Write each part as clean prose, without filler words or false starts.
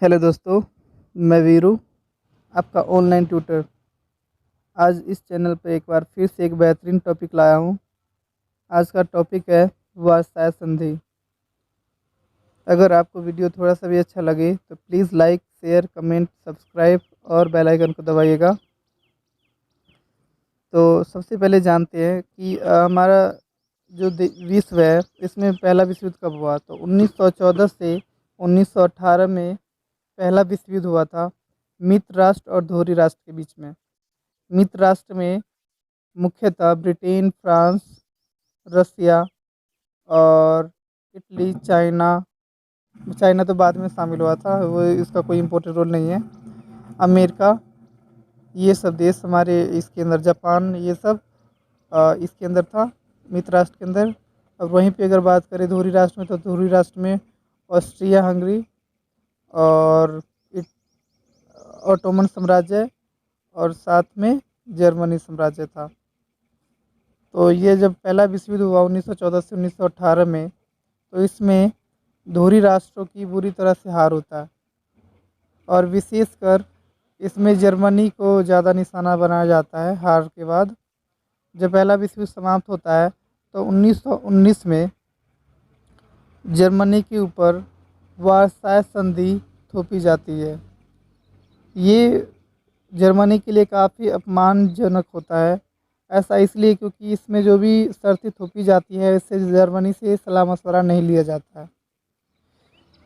Hello दोस्तों, मैं वीरू, आपका ऑनलाइन ट्यूटर। आज इस चैनल पर एक बार फिर से एक बेहतरीन टॉपिक लाया हूँ। आज का टॉपिक है वार्षाय संधि। अगर आपको वीडियो थोड़ा सा भी अच्छा लगे तो please like, share, comment, subscribe और बेल आइकन को दबाइएगा। तो सबसे पहले जानते हैं कि हमारा जो विश्व है इसमें पहला विश्व युद्ध कब हुआ। तो 1914 से 1918 में पहला विश्व युद्ध हुआ था मित्र राष्ट्र और धोरी राष्ट्र के बीच में। मित्र राष्ट्र में मुख्यतः ब्रिटेन, फ्रांस, रसिया और इटली, चाइना। चाइना तो बाद में शामिल हुआ था, वो इसका कोई इम्पोर्टेंट रोल नहीं है। अमेरिका, ये सब देश हमारे इसके अंदर, जापान, ये सब इसके अंदर था, मित्र राष्ट्र के अंदर। अब वहीं पे अगर बात करें धुरी राष्ट्र में, तो धुरी राष्ट्र में ऑस्ट्रिया हंगरी और ऑटोमन साम्राज्य और साथ में जर्मनी साम्राज्य था। तो ये जब पहला विश्व युद्ध हुआ 1914 से 1918 में, तो इसमें धुरी राष्ट्रों की बुरी तरह से हार होता है और विशेषकर इसमें जर्मनी को ज़्यादा निशाना बनाया जाता है। हार के बाद जब पहला विश्व युद्ध समाप्त होता है तो 1919 में जर्मनी के ऊपर वार्साय संधि थोपी जाती है। ये जर्मनी के लिए काफ़ी अपमानजनक होता है। ऐसा इसलिए क्योंकि इसमें जो भी शर्तें थोपी जाती है इससे जर्मनी से सलाह मशवरा नहीं लिया जाता है।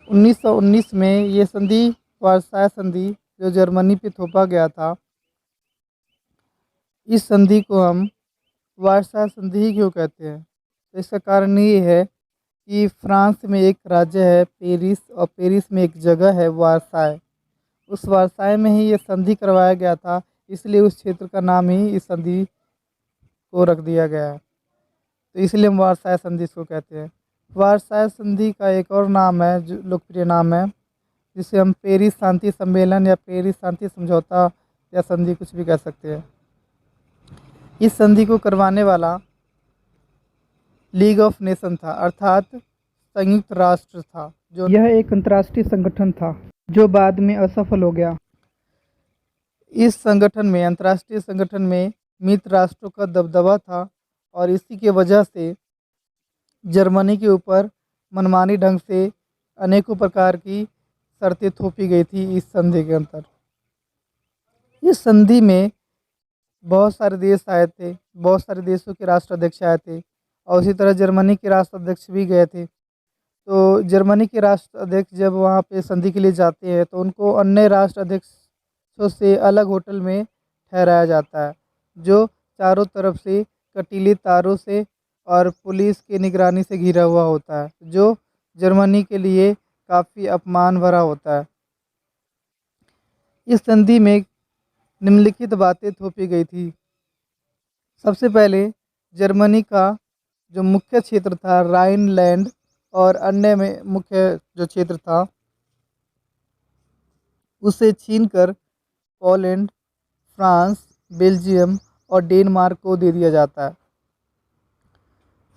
1919 में ये संधि, वार्साय संधि, जो जर्मनी पे थोपा गया था, इस संधि को हम वार्साय संधि ही क्यों कहते हैं? तो इसका कारण ये है कि फ्रांस में एक राज्य है पेरिस, और पेरिस में एक जगह है वार्साय। उस वार्साय में ही ये संधि करवाया गया था, इसलिए उस क्षेत्र का नाम ही इस संधि को रख दिया गया है। तो इसलिए हम वार्साय संधि इसको कहते हैं। वार्साय संधि का एक और नाम है, जो लोकप्रिय नाम है, जिसे हम पेरिस शांति सम्मेलन या पेरिस शांति समझौता या संधि कुछ भी कह सकते हैं। इस संधि को करवाने वाला लीग ऑफ नेशन था, अर्थात संयुक्त राष्ट्र था। जो यह एक अंतर्राष्ट्रीय संगठन था जो बाद में असफल हो गया। इस संगठन में, अंतर्राष्ट्रीय संगठन में, मित्र राष्ट्रों का दबदबा था और इसी की वजह से जर्मनी के ऊपर मनमानी ढंग से अनेकों प्रकार की शर्तें थोपी गई थी इस संधि के अंतर। इस संधि में बहुत सारे देश आए थे, बहुत सारे देशों के राष्ट्राध्यक्ष आए थे और उसी तरह जर्मनी के राष्ट्राध्यक्ष भी गए थे। तो जर्मनी के राष्ट्राध्यक्ष जब वहाँ पे संधि के लिए जाते हैं तो उनको अन्य राष्ट्राध्यक्षों से अलग होटल में ठहराया जाता है, जो चारों तरफ से कटीले तारों से और पुलिस की निगरानी से घिरा हुआ होता है, जो जर्मनी के लिए काफ़ी अपमान भरा होता है। इस संधि में निम्नलिखित बातें थोपी गई थी। सबसे पहले जर्मनी का जो मुख्य क्षेत्र था राइनलैंड और अन्य में मुख्य जो क्षेत्र था उसे छीनकर पोलैंड, फ्रांस, बेल्जियम और डेनमार्क को दे दिया जाता है।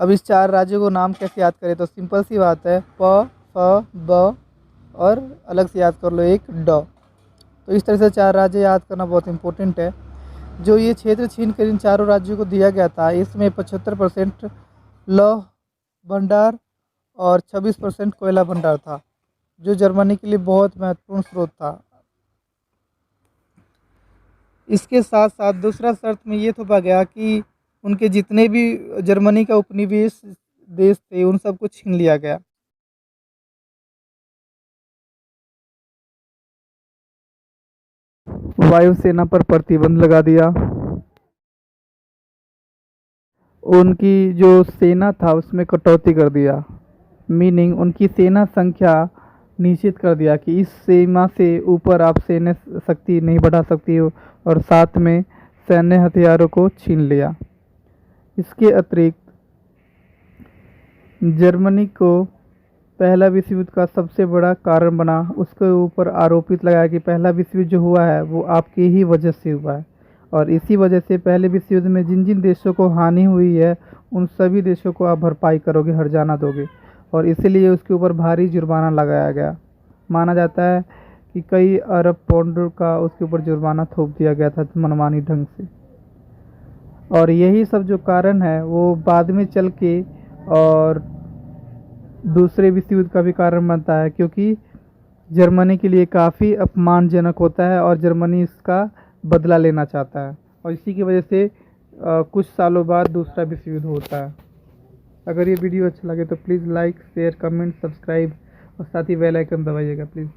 अब इस चार राज्यों को नाम कैसे याद करें? तो सिंपल सी बात है, प, फ, ब और अलग से याद कर लो एक ड। तो इस तरह से चार राज्य याद करना बहुत इंपॉर्टेंट है। जो ये क्षेत्र छीन कर इन चारों राज्यों को दिया गया था, इसमें 75% लौह भंडार और 26% कोयला भंडार था, जो जर्मनी के लिए बहुत महत्वपूर्ण स्रोत था। इसके साथ साथ दूसरा शर्त में ये थोपा गया कि उनके जितने भी जर्मनी का उपनिवेश देश थे उन सबको छीन लिया गया। वायुसेना पर प्रतिबंध लगा दिया। उनकी जो सेना था उसमें कटौती कर दिया, मीनिंग उनकी सेना संख्या निश्चित कर दिया कि इस सीमा से ऊपर आप सैन्य शक्ति नहीं बढ़ा सकती हो, और साथ में सैन्य हथियारों को छीन लिया। इसके अतिरिक्त जर्मनी को पहला विश्व युद्ध का सबसे बड़ा कारण बना, उसके ऊपर आरोपित लगाया कि पहला विश्व युद्ध जो हुआ है वो आपकी ही वजह से हुआ है, और इसी वजह से पहले विश्व युद्ध में जिन जिन देशों को हानि हुई है उन सभी देशों को आप भरपाई करोगे, हर्जाना दोगे, और इसीलिए उसके ऊपर भारी जुर्माना लगाया गया। माना जाता है कि कई अरब पाउंड का उसके ऊपर जुर्माना थोप दिया गया था मनमानी ढंग से। और यही सब जो कारण है वो बाद में चल के और दूसरे विश्व युद्ध का भी कारण बनता है, क्योंकि जर्मनी के लिए काफ़ी अपमानजनक होता है और जर्मनी इसका बदला लेना चाहता है, और इसी की वजह से कुछ सालों बाद दूसरा विश्व युद्ध होता है। अगर ये वीडियो अच्छा लगे तो please like share comment subscribe और साथ ही बेल आइकन दबाइएगा प्लीज़।